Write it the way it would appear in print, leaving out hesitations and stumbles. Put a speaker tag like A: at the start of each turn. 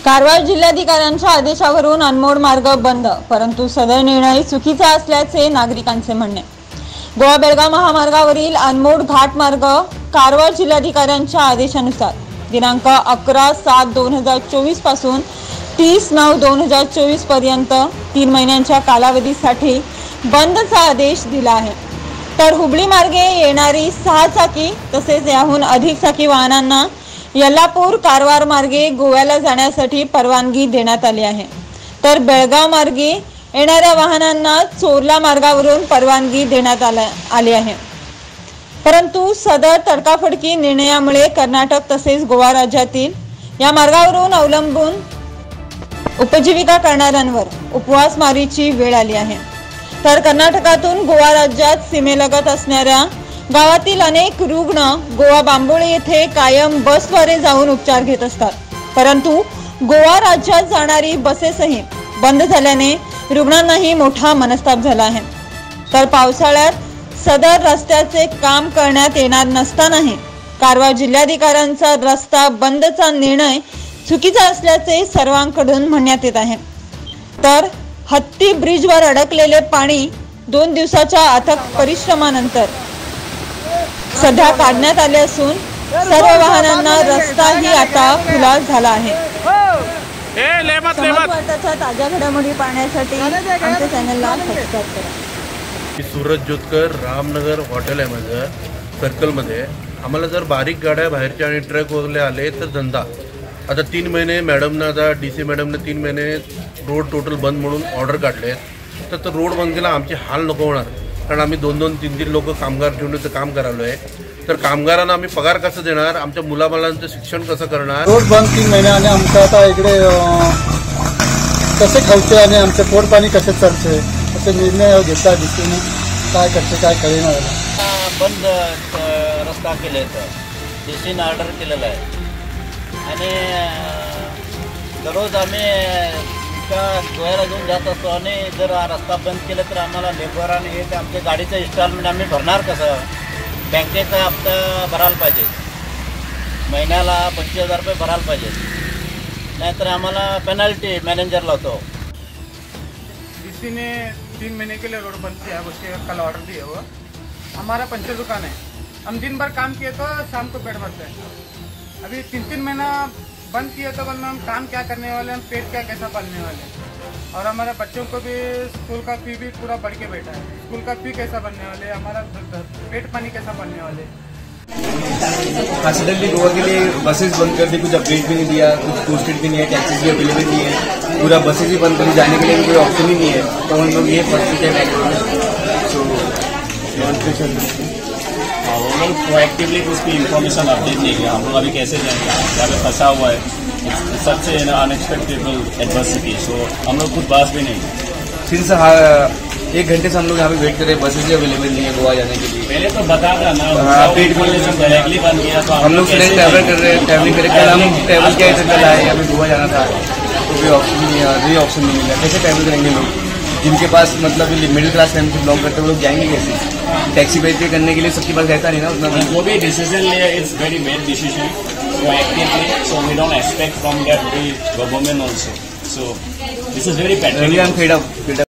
A: कारवार जिल्हाधिकाऱ्यांच्या आदेशावरून अनमोड मार्ग बंद, परंतु सदर निर्णय चुकीचा असल्याचे नागरिकांचे म्हणणे। गोवा बेळगाव महामार्गावरील अनमोड घाट मार्ग कारवार जिल्हाधिकाऱ्यांच्या आदेशानुसार दिनांक 11/7/2024 पासून 30/9/2024 पर्यंत 3 महिन्यांच्या कालावधीसाठी बंदचा आदेश दिला आहे। तर हुबळी मार्गे येणारी 6 चाकी तसेच याहून अधिक चाकी वाहनांना यल्लापूर कारवार मार्गे गोव्याला जाण्यासाठी परवानगी देण्यात आली आहे। तर बेळगाव मार्गे येणाऱ्या वाहनांना चोरला मार्गावरून परवानगी देण्यात आली आहे। परंतु सदर तडकाफडकी निर्णयामुळे कर्नाटक तसेच गोवा राज्यातील या मार्गावरून अवलंबून उपजीविका करणाऱ्यांवर उपवासमारीची वेळ आली आहे। तर कर्नाटकातून गोवा राज्यात सीमेलगत असणाऱ्या गावातील अनेक रुग्ण गोवा बांबोळी येथे कायम बसद्वारे जाऊन उपचार घेत असतात, परंतु गोवा राज्यात जाणारी बसेसही बंद झाल्याने रुग्णांनाही मोठा मनस्ताप झाला आहे। तर पावसाळ्यात सदर रस्त्याचे काम करण्यात येणार नसतानाही कारवार जिल्हाधिकाऱ्यांचा रस्ता बंदचा निर्णय चुकीचा असल्याचे सर्वांकडून म्हणण्यात येत आहे। तर हत्ती ब्रिजवर अडकलेले पाणी 2 दिवसाच्या अथक परिश्रमानंतर सध्या काढण्यात आले असून सर्व वाहनांना रस्ताही आता खुला झाला आहे। समाजवार्ताच्या ताज्या घडामोडी पाहण्यासाठी आमच्या चॅनलला सबस्क्राइब करा।
B: सूरज जोतकर रामनगर हॉटेल आहे माझं सर्कलमध्ये। आम्हाला जर बारीक गाड्या बाहेरच्या आणि ट्रक वगैरे आले तर धंदा आता 3 महिने मॅडमनं आता DC मॅडमने 3 महिने रोड टोटल बंद म्हणून ऑर्डर काढले। तर रोड बंद केला आमचे हाल नको होणार, कारण आम्ही 2-2, 3-3 लोक कामगार ठेवून इथं काम करायलो आहे। तर कामगारांना आम्ही पगार कसं देणार, आमच्या मुलाबाळांचं शिक्षण कसं करणार।
C: रोड बंद 3 महिने आणि आमचं आता इकडे कसे खावचे आणि आमचे पोट पाणी कसे चालचे असे निर्णय घेतला दिसते काय करते काय कळेना।
D: बंद रस्ता केले तर DCने ऑर्डर केलेला आहे आणि दररोज आम्ही गोव्याला घेऊन जात असतो आणि जर हा रस्ता बंद केला तर आम्हाला लेबर आणि हे आमच्या गाडीचं इन्स्टॉलमेंट आम्ही भरणार कसं? बँकेचा हप्ता भरायला पाहिजे, महिन्याला 25,000 रुपये भरायला पाहिजे, नाहीतर आम्हाला पेनल्टी मैनेजर लावतो।
E: DC ने 3 महीने के लिए रोड बंद किया, उसके कल ऑर्डर दिए। वो हमारा पंचर दुकान है, हम दिन भर काम किए तो शाम को पेट भरते हैं। अभी 3-3 महीना बंद किए तो हम काम क्या करने वाले, हम पेट क्या कैसा पालने वाले, और हमारे बच्चों को भी स्कूल का फी भी पूरा बढ़ के बैठा है। स्कूल का फी कैसा बनने वाले, हमारा पेट पानी कैसा बनने वाले।
F: हाँ, सडनली गोवा के लिए बसेस बंद कर दी, कुछ अपडेट भी नहीं दिया, कुछ पोस्टेड भी नहीं है, टैक्सीज भी अवेलेबल नहीं है, पूरा बसेस ही बंद करी, जाने के लिए भी कोई ऑप्शन ही नहीं है। तो हम लोग ये फंस चुके हैं।
G: वो लोग प्रोएक्टिवली उसकी इन्फॉर्मेशन अपडेट नहीं किया। हम लोग अभी कैसे जाएंगे, यहाँ पे फंसा हुआ है सबसे अनएक्सपेक्टेबल एडवर्सिटी। सो हम लोग खुद बात भी नहीं,
F: सिंस 1 घंटे से हम लोग यहाँ पे वेट कर रहे हैं, बसेस भी अवेलेबल नहीं है गोवा जाने के लिए।
G: पहले तो बता था ना, अपडेट डायरेक्टली बंद किया तो
F: हम लोग ट्रैवल कर रहे हैं, ट्रैवलिंग करें। कल हम ट्रैवल किया था, कल आए, अभी गोवा जाना था तो कोई ऑप्शन नहीं है, ये ऑप्शन नहीं मिला। कैसे ट्रैवल करेंगे लोग जिनके पास मतलब मिडिल क्लास फैमिली से बिलोंग करते हैं, वो लोग जाएंगे कैसे? टैक्सी पे करने के लिए सबके पास रहता नहीं ना उतना।
G: जो भी डिसीजन लिया it's very bad decision proactively, so we don't expect from that the government also. So this is very bad.
F: I am fed up.